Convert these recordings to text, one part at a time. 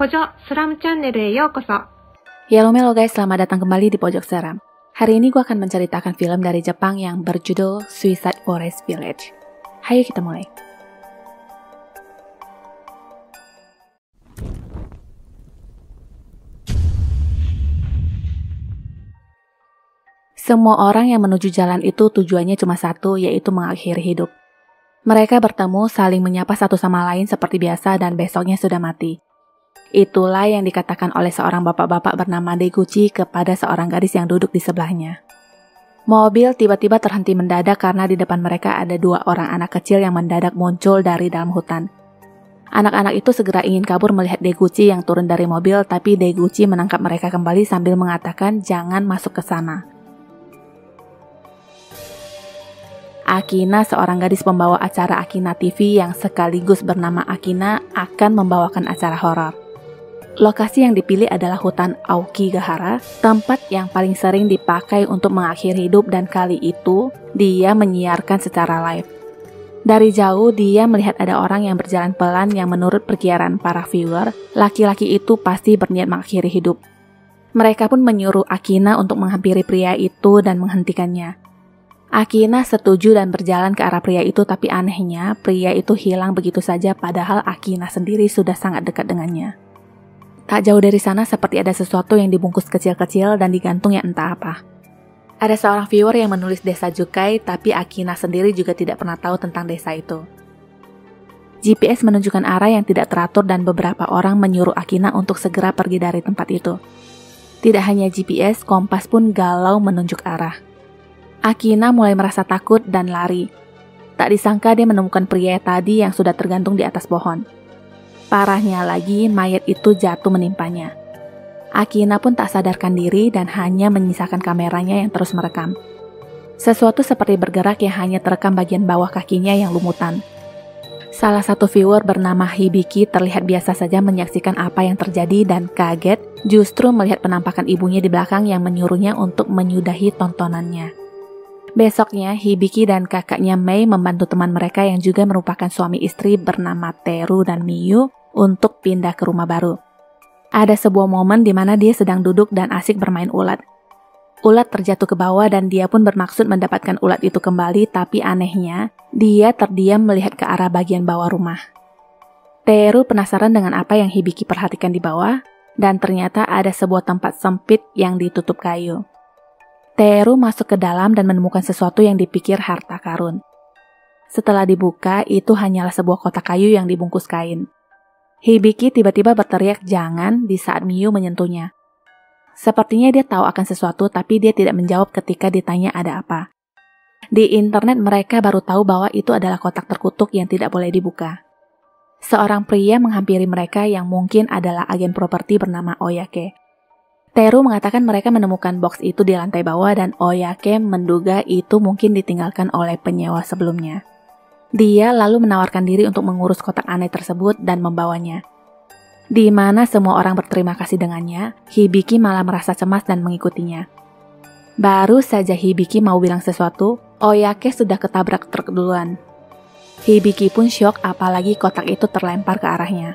Pojok Seram Channelへようこそ. Halo guys, selamat datang kembali di Pojok Seram. Hari ini gue akan menceritakan film dari Jepang yang berjudul Suicide Forest Village. Hayo kita mulai. Semua orang yang menuju jalan itu tujuannya cuma satu, yaitu mengakhiri hidup. Mereka bertemu, saling menyapa satu sama lain seperti biasa dan besoknya sudah mati. Itulah yang dikatakan oleh seorang bapak-bapak bernama Deguchi kepada seorang gadis yang duduk di sebelahnya. Mobil tiba-tiba terhenti mendadak karena di depan mereka ada dua orang anak kecil yang mendadak muncul dari dalam hutan. Anak-anak itu segera ingin kabur melihat Deguchi yang turun dari mobil, tapi Deguchi menangkap mereka kembali sambil mengatakan jangan masuk ke sana. Akina, seorang gadis pembawa acara Akina TV yang sekaligus bernama Akina, akan membawakan acara horor. Lokasi yang dipilih adalah hutan Aokigahara, tempat yang paling sering dipakai untuk mengakhiri hidup, dan kali itu dia menyiarkan secara live. Dari jauh dia melihat ada orang yang berjalan pelan yang menurut perkiraan para viewer, laki-laki itu pasti berniat mengakhiri hidup. Mereka pun menyuruh Akina untuk menghampiri pria itu dan menghentikannya. Akina setuju dan berjalan ke arah pria itu, tapi anehnya pria itu hilang begitu saja padahal Akina sendiri sudah sangat dekat dengannya. Tak jauh dari sana seperti ada sesuatu yang dibungkus kecil-kecil dan digantung yang entah apa. Ada seorang viewer yang menulis desa Jukai, tapi Akina sendiri juga tidak pernah tahu tentang desa itu. GPS menunjukkan arah yang tidak teratur dan beberapa orang menyuruh Akina untuk segera pergi dari tempat itu. Tidak hanya GPS, kompas pun galau menunjuk arah. Akina mulai merasa takut dan lari. Tak disangka dia menemukan pria tadi yang sudah tergantung di atas pohon. Parahnya lagi, mayat itu jatuh menimpanya. Akina pun tak sadarkan diri dan hanya menyisakan kameranya yang terus merekam. Sesuatu seperti bergerak yang hanya terekam bagian bawah kakinya yang lumutan. Salah satu viewer bernama Hibiki terlihat biasa saja menyaksikan apa yang terjadi dan kaget justru melihat penampakan ibunya di belakang yang menyuruhnya untuk menyudahi tontonannya. Besoknya, Hibiki dan kakaknya Mei membantu teman mereka yang juga merupakan suami istri bernama Teru dan Miyu untuk pindah ke rumah baru. Ada sebuah momen di mana dia sedang duduk dan asik bermain ulat. Ulat terjatuh ke bawah dan dia pun bermaksud mendapatkan ulat itu kembali, tapi anehnya, dia terdiam melihat ke arah bagian bawah rumah. Teru penasaran dengan apa yang Hibiki perhatikan di bawah, dan ternyata ada sebuah tempat sempit yang ditutup kayu. Teru masuk ke dalam dan menemukan sesuatu yang dipikir harta karun. Setelah dibuka, itu hanyalah sebuah kotak kayu yang dibungkus kain. Hibiki tiba-tiba berteriak jangan di saat Miyu menyentuhnya. Sepertinya dia tahu akan sesuatu, tapi dia tidak menjawab ketika ditanya ada apa. Di internet mereka baru tahu bahwa itu adalah kotak terkutuk yang tidak boleh dibuka. Seorang pria menghampiri mereka yang mungkin adalah agen properti bernama Oyake. Teru mengatakan mereka menemukan box itu di lantai bawah dan Oyake menduga itu mungkin ditinggalkan oleh penyewa sebelumnya. Dia lalu menawarkan diri untuk mengurus kotak aneh tersebut dan membawanya. Di mana semua orang berterima kasih dengannya, Hibiki malah merasa cemas dan mengikutinya. Baru saja Hibiki mau bilang sesuatu, Oyake sudah ketabrak truk duluan. Hibiki pun syok apalagi kotak itu terlempar ke arahnya.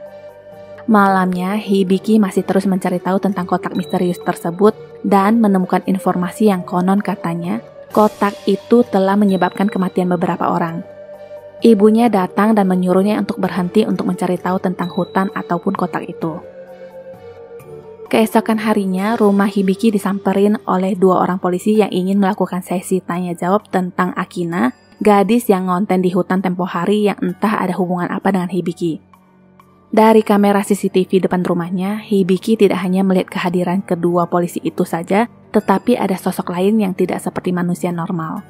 Malamnya, Hibiki masih terus mencari tahu tentang kotak misterius tersebut dan menemukan informasi yang konon katanya kotak itu telah menyebabkan kematian beberapa orang. Ibunya datang dan menyuruhnya untuk berhenti untuk mencari tahu tentang hutan ataupun kotak itu. Keesokan harinya, rumah Hibiki disamperin oleh dua orang polisi yang ingin melakukan sesi tanya jawab tentang Akina, gadis yang ngonten di hutan tempo hari yang entah ada hubungan apa dengan Hibiki. Dari kamera CCTV depan rumahnya, Hibiki tidak hanya melihat kehadiran kedua polisi itu saja, tetapi ada sosok lain yang tidak seperti manusia normal.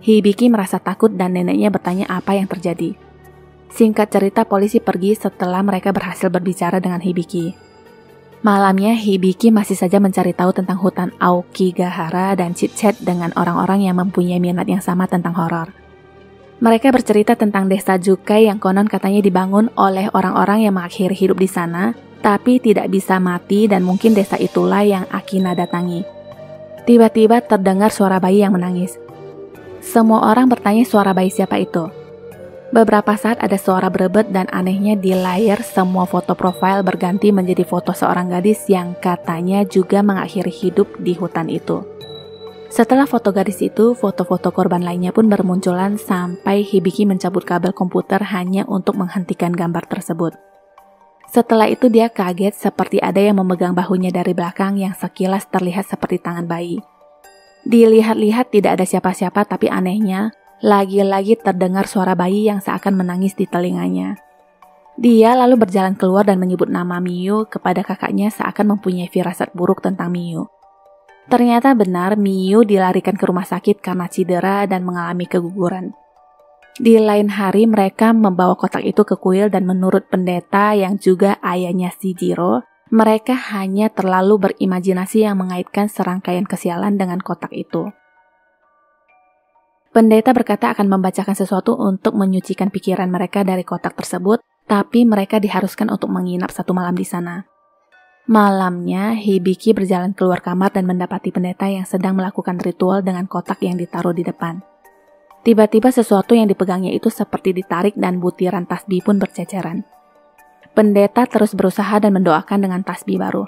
Hibiki merasa takut dan neneknya bertanya apa yang terjadi. Singkat cerita, polisi pergi setelah mereka berhasil berbicara dengan Hibiki. Malamnya, Hibiki masih saja mencari tahu tentang hutan Aokigahara dan chit-chat dengan orang-orang yang mempunyai minat yang sama tentang horor. Mereka bercerita tentang desa Jukai yang konon katanya dibangun oleh orang-orang yang mengakhiri hidup di sana, tapi tidak bisa mati dan mungkin desa itulah yang Akina datangi. Tiba-tiba terdengar suara bayi yang menangis. Semua orang bertanya suara bayi siapa itu. Beberapa saat ada suara berebet dan anehnya di layar semua foto profil berganti menjadi foto seorang gadis yang katanya juga mengakhiri hidup di hutan itu. Setelah foto gadis itu, foto-foto korban lainnya pun bermunculan sampai Hibiki mencabut kabel komputer hanya untuk menghentikan gambar tersebut. Setelah itu dia kaget seperti ada yang memegang bahunya dari belakang yang sekilas terlihat seperti tangan bayi. Dilihat-lihat tidak ada siapa-siapa, tapi anehnya lagi-lagi terdengar suara bayi yang seakan menangis di telinganya. Dia lalu berjalan keluar dan menyebut nama Miyu kepada kakaknya seakan mempunyai firasat buruk tentang Miyu. Ternyata benar Miyu dilarikan ke rumah sakit karena cedera dan mengalami keguguran. Di lain hari mereka membawa kotak itu ke kuil dan menurut pendeta yang juga ayahnya Shijiro, mereka hanya terlalu berimajinasi yang mengaitkan serangkaian kesialan dengan kotak itu. Pendeta berkata akan membacakan sesuatu untuk menyucikan pikiran mereka dari kotak tersebut, tapi mereka diharuskan untuk menginap 1 malam di sana. Malamnya, Hibiki berjalan keluar kamar dan mendapati pendeta yang sedang melakukan ritual dengan kotak yang ditaruh di depan. Tiba-tiba sesuatu yang dipegangnya itu seperti ditarik dan butiran tasbih pun berceceran. Pendeta terus berusaha dan mendoakan dengan tasbih baru.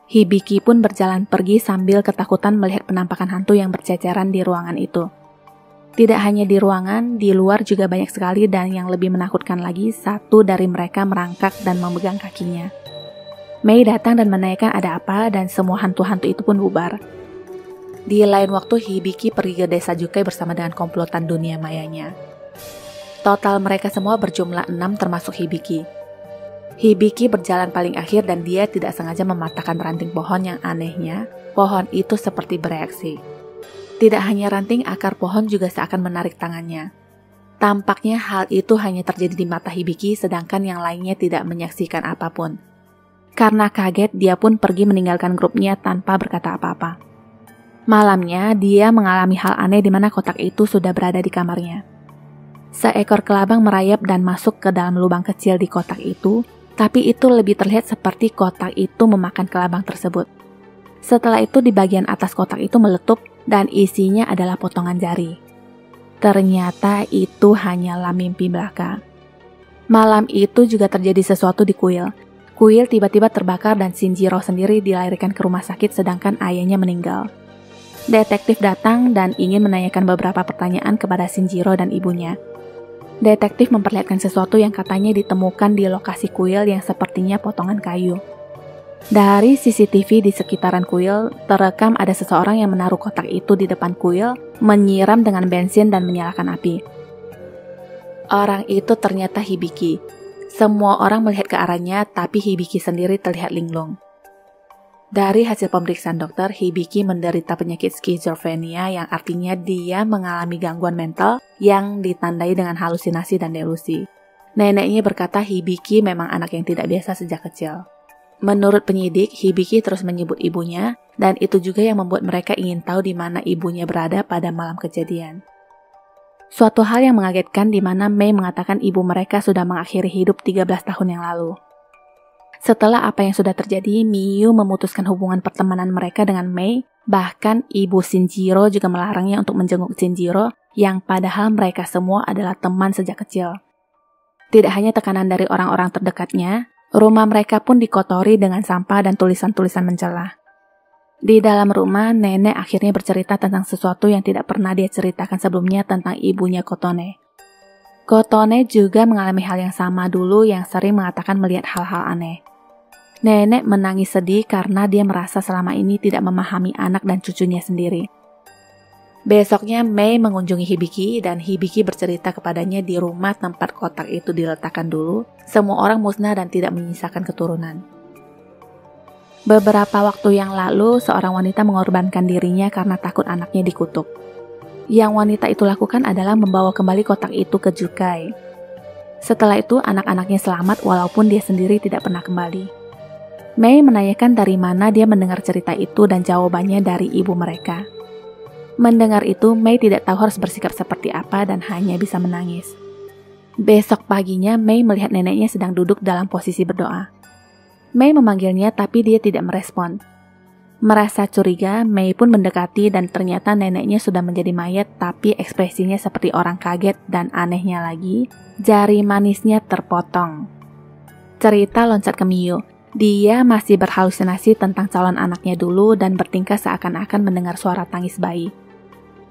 Hibiki pun berjalan pergi sambil ketakutan melihat penampakan hantu yang berceceran di ruangan itu. Tidak hanya di ruangan, di luar juga banyak sekali dan yang lebih menakutkan lagi, satu dari mereka merangkak dan memegang kakinya. Mei datang dan menanyakan ada apa dan semua hantu-hantu itu pun bubar. Di lain waktu Hibiki pergi ke desa Jukai bersama dengan komplotan dunia mayanya. Total mereka semua berjumlah 6 termasuk Hibiki. Hibiki berjalan paling akhir dan dia tidak sengaja mematahkan ranting pohon yang anehnya, pohon itu seperti bereaksi. Tidak hanya ranting, akar pohon juga seakan menarik tangannya. Tampaknya hal itu hanya terjadi di mata Hibiki, sedangkan yang lainnya tidak menyaksikan apapun. Karena kaget, dia pun pergi meninggalkan grupnya tanpa berkata apa-apa. Malamnya, dia mengalami hal aneh di mana kotak itu sudah berada di kamarnya. Seekor kelabang merayap dan masuk ke dalam lubang kecil di kotak itu, tapi itu lebih terlihat seperti kotak itu memakan kelabang tersebut. Setelah itu di bagian atas kotak itu meletup dan isinya adalah potongan jari. Ternyata itu hanyalah mimpi belaka. Malam itu juga terjadi sesuatu di kuil. Kuil tiba-tiba terbakar dan Shinjiro sendiri dilarikan ke rumah sakit sedangkan ayahnya meninggal. Detektif datang dan ingin menanyakan beberapa pertanyaan kepada Shinjiro dan ibunya. Detektif memperlihatkan sesuatu yang katanya ditemukan di lokasi kuil yang sepertinya potongan kayu. Dari CCTV di sekitaran kuil, terekam ada seseorang yang menaruh kotak itu di depan kuil, menyiram dengan bensin dan menyalakan api. Orang itu ternyata Hibiki. Semua orang melihat ke arahnya, tapi Hibiki sendiri terlihat linglung. Dari hasil pemeriksaan dokter, Hibiki menderita penyakit skizofrenia yang artinya dia mengalami gangguan mental yang ditandai dengan halusinasi dan delusi. Neneknya berkata Hibiki memang anak yang tidak biasa sejak kecil. Menurut penyidik, Hibiki terus menyebut ibunya, dan itu juga yang membuat mereka ingin tahu di mana ibunya berada pada malam kejadian. Suatu hal yang mengagetkan di mana Mei mengatakan ibu mereka sudah mengakhiri hidup 13 tahun yang lalu. Setelah apa yang sudah terjadi, Miyu memutuskan hubungan pertemanan mereka dengan Mei, bahkan ibu Shinjiro juga melarangnya untuk menjenguk Shinjiro, yang padahal mereka semua adalah teman sejak kecil. Tidak hanya tekanan dari orang-orang terdekatnya, rumah mereka pun dikotori dengan sampah dan tulisan-tulisan mencela. Di dalam rumah, nenek akhirnya bercerita tentang sesuatu yang tidak pernah dia ceritakan sebelumnya tentang ibunya Kotone. Kotone juga mengalami hal yang sama dulu yang sering mengatakan melihat hal-hal aneh. Nenek menangis sedih karena dia merasa selama ini tidak memahami anak dan cucunya sendiri. Besoknya Mei mengunjungi Hibiki dan Hibiki bercerita kepadanya di rumah tempat kotak itu diletakkan dulu, semua orang musnah dan tidak menyisakan keturunan. Beberapa waktu yang lalu, seorang wanita mengorbankan dirinya karena takut anaknya dikutuk. Yang wanita itu lakukan adalah membawa kembali kotak itu ke Jukai. Setelah itu, anak-anaknya selamat walaupun dia sendiri tidak pernah kembali. Mei menanyakan dari mana dia mendengar cerita itu dan jawabannya dari ibu mereka. Mendengar itu, Mei tidak tahu harus bersikap seperti apa dan hanya bisa menangis. Besok paginya, Mei melihat neneknya sedang duduk dalam posisi berdoa. Mei memanggilnya tapi dia tidak merespon. Merasa curiga, Mei pun mendekati dan ternyata neneknya sudah menjadi mayat tapi ekspresinya seperti orang kaget dan anehnya lagi, jari manisnya terpotong. Cerita loncat ke Miyu. Dia masih berhalusinasi tentang calon anaknya dulu dan bertingkah seakan-akan mendengar suara tangis bayi.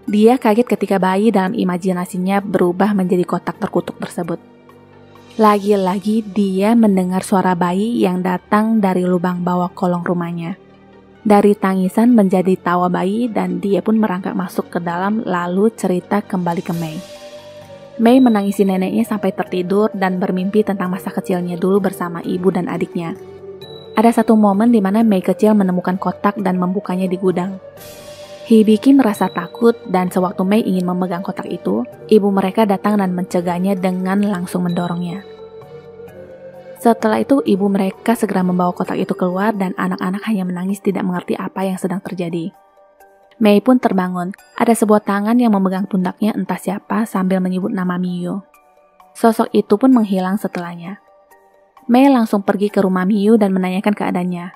Dia kaget ketika bayi dalam imajinasinya berubah menjadi kotak terkutuk tersebut. Lagi-lagi dia mendengar suara bayi yang datang dari lubang bawah kolong rumahnya. Dari tangisan menjadi tawa bayi dan dia pun merangkak masuk ke dalam lalu cerita kembali ke Mei. Mei menangisi neneknya sampai tertidur dan bermimpi tentang masa kecilnya dulu bersama ibu dan adiknya. Ada satu momen di mana Mei kecil menemukan kotak dan membukanya di gudang. Hibiki merasa takut dan sewaktu Mei ingin memegang kotak itu, ibu mereka datang dan mencegahnya dengan langsung mendorongnya. Setelah itu ibu mereka segera membawa kotak itu keluar dan anak-anak hanya menangis tidak mengerti apa yang sedang terjadi. Mei pun terbangun, ada sebuah tangan yang memegang pundaknya entah siapa sambil menyebut nama Miyu. Sosok itu pun menghilang setelahnya. Mei langsung pergi ke rumah Miyu dan menanyakan keadaannya.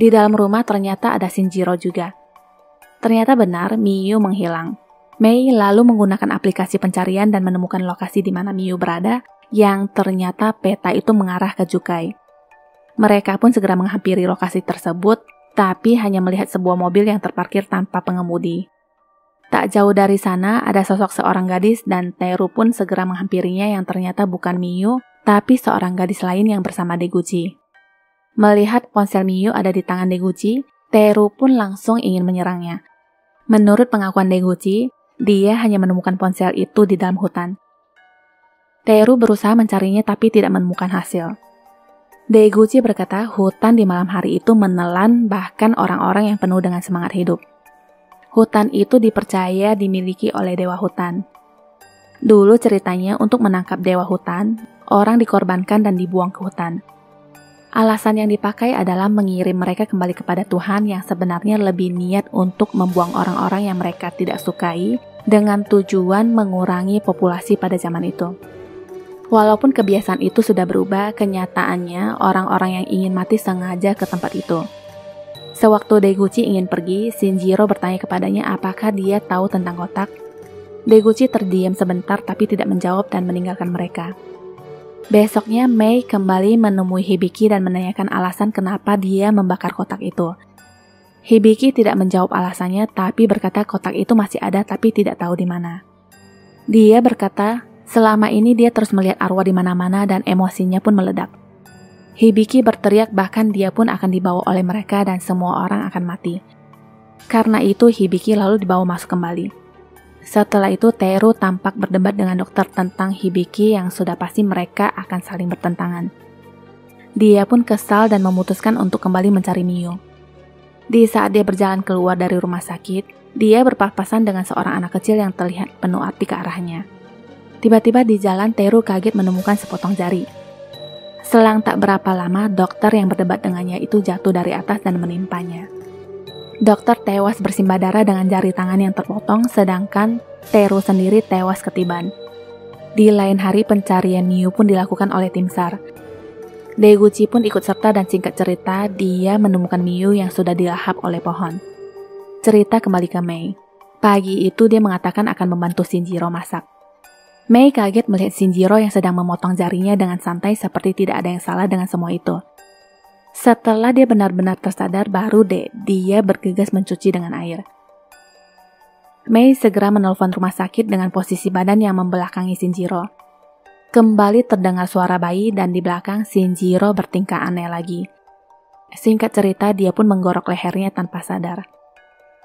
Di dalam rumah ternyata ada Shinjiro juga. Ternyata benar Miyu menghilang. Mei lalu menggunakan aplikasi pencarian dan menemukan lokasi di mana Miyu berada, yang ternyata peta itu mengarah ke Jukai. Mereka pun segera menghampiri lokasi tersebut, tapi hanya melihat sebuah mobil yang terparkir tanpa pengemudi. Tak jauh dari sana ada sosok seorang gadis dan Teru pun segera menghampirinya yang ternyata bukan Miyu, tapi seorang gadis lain yang bersama Deguchi. Melihat ponsel Miyu ada di tangan Deguchi, Teru pun langsung ingin menyerangnya. Menurut pengakuan Deguchi, dia hanya menemukan ponsel itu di dalam hutan. Teru berusaha mencarinya tapi tidak menemukan hasil. Deguchi berkata hutan di malam hari itu menelan bahkan orang-orang yang penuh dengan semangat hidup. Hutan itu dipercaya dimiliki oleh dewa hutan. Dulu ceritanya untuk menangkap dewa hutan, orang dikorbankan dan dibuang ke hutan. Alasan yang dipakai adalah mengirim mereka kembali kepada Tuhan yang sebenarnya lebih niat untuk membuang orang-orang yang mereka tidak sukai dengan tujuan mengurangi populasi pada zaman itu. Walaupun kebiasaan itu sudah berubah, kenyataannya orang-orang yang ingin mati sengaja ke tempat itu. Sewaktu Deguchi ingin pergi, Shinjiro bertanya kepadanya apakah dia tahu tentang kotak. Deguchi terdiam sebentar tapi tidak menjawab dan meninggalkan mereka. Besoknya Mei kembali menemui Hibiki dan menanyakan alasan kenapa dia membakar kotak itu. Hibiki tidak menjawab alasannya tapi berkata kotak itu masih ada tapi tidak tahu di mana. Dia berkata selama ini dia terus melihat arwah di mana-mana dan emosinya pun meledak. Hibiki berteriak bahkan dia pun akan dibawa oleh mereka dan semua orang akan mati. Karena itu Hibiki lalu dibawa masuk kembali. Setelah itu Teru tampak berdebat dengan dokter tentang Hibiki yang sudah pasti mereka akan saling bertentangan. Dia pun kesal dan memutuskan untuk kembali mencari Miyu. Di saat dia berjalan keluar dari rumah sakit, dia berpapasan dengan seorang anak kecil yang terlihat penuh arti ke arahnya. Tiba-tiba di jalan Teru kaget menemukan sepotong jari. Selang tak berapa lama dokter yang berdebat dengannya itu jatuh dari atas dan menimpanya. Dokter tewas bersimbah darah dengan jari tangan yang terpotong sedangkan Teru sendiri tewas ketiban. Di lain hari pencarian Miyu pun dilakukan oleh tim SAR. Deguchi pun ikut serta dan singkat cerita dia menemukan Miyu yang sudah dilahap oleh pohon. Cerita kembali ke Mei. Pagi itu dia mengatakan akan membantu Shinjiro masak. Mei kaget melihat Shinjiro yang sedang memotong jarinya dengan santai seperti tidak ada yang salah dengan semua itu. Setelah dia benar-benar tersadar baru dia bergegas mencuci dengan air. Mei segera menelpon rumah sakit dengan posisi badan yang membelakangi Shinjiro. Kembali terdengar suara bayi dan di belakang Shinjiro bertingkah aneh lagi. Singkat cerita dia pun menggorok lehernya tanpa sadar.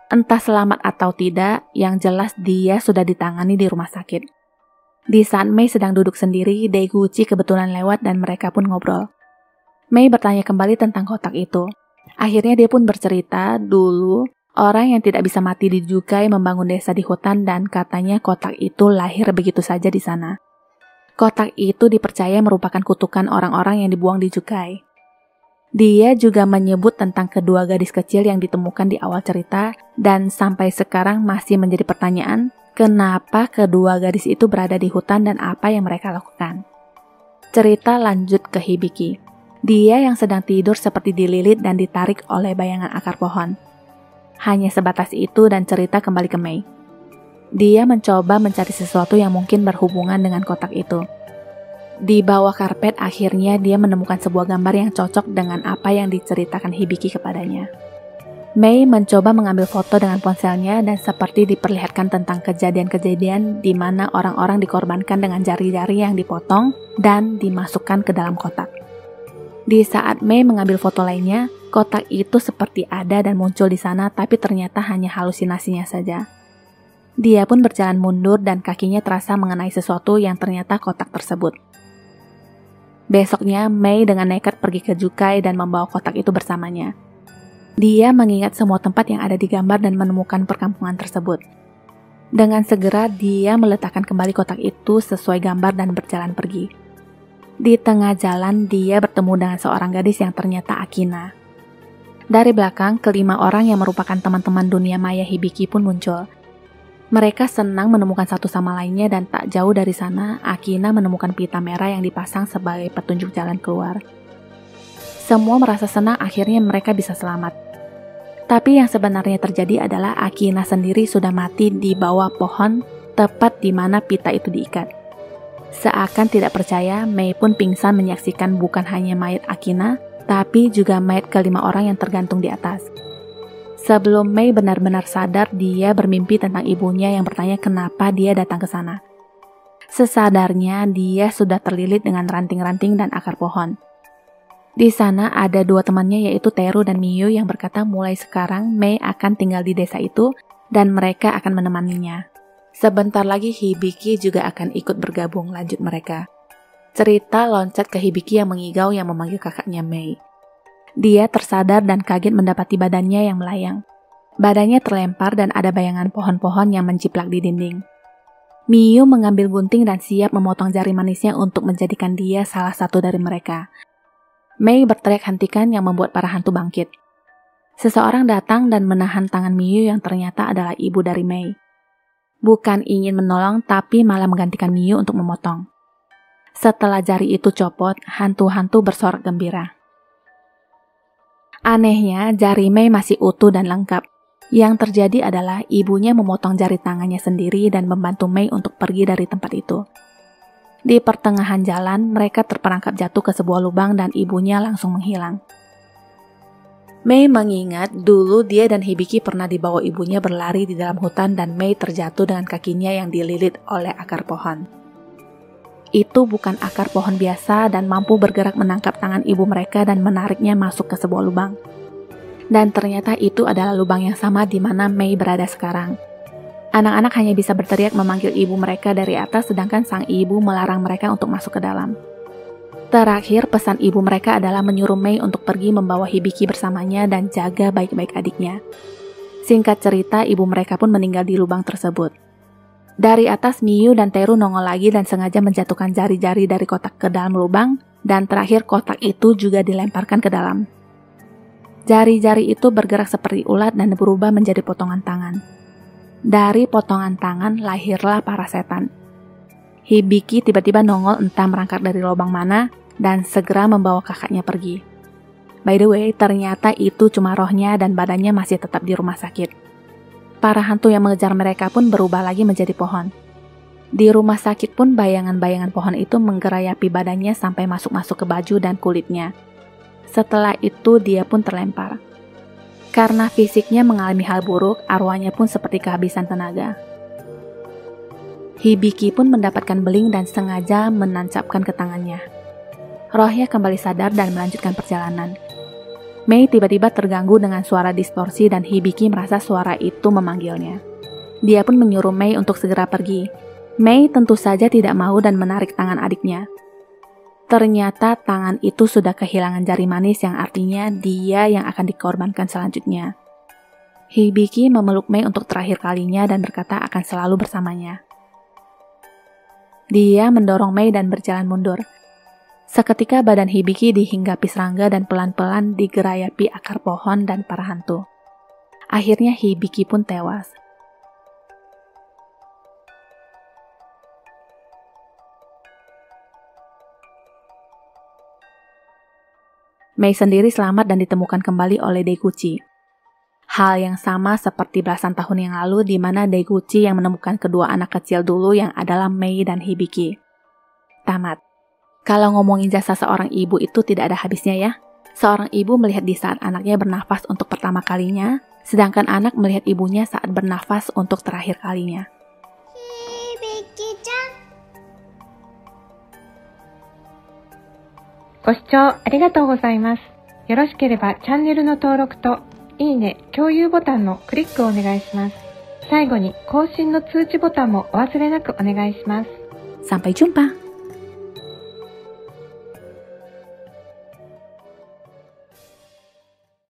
Entah selamat atau tidak, yang jelas dia sudah ditangani di rumah sakit. Di saat Mei sedang duduk sendiri, Deguchi kebetulan lewat dan mereka pun ngobrol. Mei bertanya kembali tentang kotak itu. Akhirnya dia pun bercerita, dulu orang yang tidak bisa mati di Jukai membangun desa di hutan dan katanya kotak itu lahir begitu saja di sana. Kotak itu dipercaya merupakan kutukan orang-orang yang dibuang di Jukai. Dia juga menyebut tentang kedua gadis kecil yang ditemukan di awal cerita dan sampai sekarang masih menjadi pertanyaan, kenapa kedua gadis itu berada di hutan dan apa yang mereka lakukan. Cerita lanjut ke Hibiki. Dia yang sedang tidur seperti dililit dan ditarik oleh bayangan akar pohon. Hanya sebatas itu dan cerita kembali ke Mei. Dia mencoba mencari sesuatu yang mungkin berhubungan dengan kotak itu. Di bawah karpet akhirnya dia menemukan sebuah gambar yang cocok dengan apa yang diceritakan Hibiki kepadanya. Mei mencoba mengambil foto dengan ponselnya dan seperti diperlihatkan tentang kejadian-kejadian di mana orang-orang dikorbankan dengan jari-jari yang dipotong dan dimasukkan ke dalam kotak. Di saat Mei mengambil foto lainnya, kotak itu seperti ada dan muncul di sana tapi ternyata hanya halusinasinya saja. Dia pun berjalan mundur dan kakinya terasa mengenai sesuatu yang ternyata kotak tersebut. Besoknya, Mei dengan nekat pergi ke Jukai dan membawa kotak itu bersamanya. Dia mengingat semua tempat yang ada di gambar dan menemukan perkampungan tersebut. Dengan segera, dia meletakkan kembali kotak itu sesuai gambar dan berjalan pergi. Di tengah jalan, dia bertemu dengan seorang gadis yang ternyata Akina. Dari belakang, kelima orang yang merupakan teman-teman dunia maya Hibiki pun muncul. Mereka senang menemukan satu sama lainnya dan tak jauh dari sana, Akina menemukan pita merah yang dipasang sebagai petunjuk jalan keluar. Semua merasa senang akhirnya mereka bisa selamat. Tapi yang sebenarnya terjadi adalah Akina sendiri sudah mati di bawah pohon tepat di mana pita itu diikat. Seakan tidak percaya, Mei pun pingsan menyaksikan bukan hanya mayat Akina, tapi juga mayat kelima orang yang tergantung di atas. Sebelum Mei benar-benar sadar, dia bermimpi tentang ibunya yang bertanya kenapa dia datang ke sana. Sesadarnya, dia sudah terlilit dengan ranting-ranting dan akar pohon. Di sana ada dua temannya yaitu Teru dan Miyu yang berkata mulai sekarang Mei akan tinggal di desa itu dan mereka akan menemaninya. Sebentar lagi Hibiki juga akan ikut bergabung, lanjut mereka. Cerita loncat ke Hibiki yang mengigau yang memanggil kakaknya Mei. Dia tersadar dan kaget mendapati badannya yang melayang. Badannya terlempar dan ada bayangan pohon-pohon yang menjiplak di dinding. Miyu mengambil gunting dan siap memotong jari manisnya untuk menjadikan dia salah satu dari mereka. Mei berteriak hentikan yang membuat para hantu bangkit. Seseorang datang dan menahan tangan Miyu yang ternyata adalah ibu dari Mei. Bukan ingin menolong tapi malah menggantikan Miyu untuk memotong. Setelah jari itu copot, hantu-hantu bersorak gembira. Anehnya, jari Mei masih utuh dan lengkap. Yang terjadi adalah ibunya memotong jari tangannya sendiri dan membantu Mei untuk pergi dari tempat itu. Di pertengahan jalan, mereka terperangkap jatuh ke sebuah lubang dan ibunya langsung menghilang. Mei mengingat dulu dia dan Hibiki pernah dibawa ibunya berlari di dalam hutan dan Mei terjatuh dengan kakinya yang dililit oleh akar pohon. Itu bukan akar pohon biasa dan mampu bergerak menangkap tangan ibu mereka dan menariknya masuk ke sebuah lubang. Dan ternyata itu adalah lubang yang sama di mana Mei berada sekarang. Anak-anak hanya bisa berteriak memanggil ibu mereka dari atas sedangkan sang ibu melarang mereka untuk masuk ke dalam. Terakhir, pesan ibu mereka adalah menyuruh Mei untuk pergi membawa Hibiki bersamanya dan jaga baik-baik adiknya. Singkat cerita, ibu mereka pun meninggal di lubang tersebut. Dari atas, Miyu dan Teru nongol lagi dan sengaja menjatuhkan jari-jari dari kotak ke dalam lubang, dan terakhir kotak itu juga dilemparkan ke dalam. Jari-jari itu bergerak seperti ulat dan berubah menjadi potongan tangan. Dari potongan tangan lahirlah para setan. Hibiki tiba-tiba nongol entah merangkak dari lubang mana, dan segera membawa kakaknya pergi. By the way, ternyata itu cuma rohnya dan badannya masih tetap di rumah sakit. Para hantu yang mengejar mereka pun berubah lagi menjadi pohon. Di rumah sakit pun bayangan-bayangan pohon itu menggerayapi badannya sampai masuk-masuk ke baju dan kulitnya. Setelah itu dia pun terlempar. Karena fisiknya mengalami hal buruk, arwahnya pun seperti kehabisan tenaga. Hibiki pun mendapatkan beling dan sengaja menancapkan ke tangannya. Rohnya kembali sadar dan melanjutkan perjalanan. Mei tiba-tiba terganggu dengan suara distorsi dan Hibiki merasa suara itu memanggilnya. Dia pun menyuruh Mei untuk segera pergi. Mei tentu saja tidak mau dan menarik tangan adiknya. Ternyata tangan itu sudah kehilangan jari manis yang artinya dia yang akan dikorbankan selanjutnya. Hibiki memeluk Mei untuk terakhir kalinya dan berkata akan selalu bersamanya. Dia mendorong Mei dan berjalan mundur. Seketika badan Hibiki dihinggapi serangga dan pelan-pelan digerayapi akar pohon dan para hantu. Akhirnya Hibiki pun tewas. Mei sendiri selamat dan ditemukan kembali oleh Daiguchi. Hal yang sama seperti belasan tahun yang lalu di mana Daiguchi yang menemukan kedua anak kecil dulu yang adalah Mei dan Hibiki. Tamat. Kalau ngomongin jasa seorang ibu itu tidak ada habisnya ya. Seorang ibu melihat di saat anaknya bernafas untuk pertama kalinya, sedangkan anak melihat ibunya saat bernafas untuk terakhir kalinya. Hibiki-chan. ご視聴ありがとうございます。よろしければチャンネルの登録といいね、共有ボタンのクリックをお願いします。最後に更新の通知ボタンもお忘れなくお願いします。Sampai jumpa!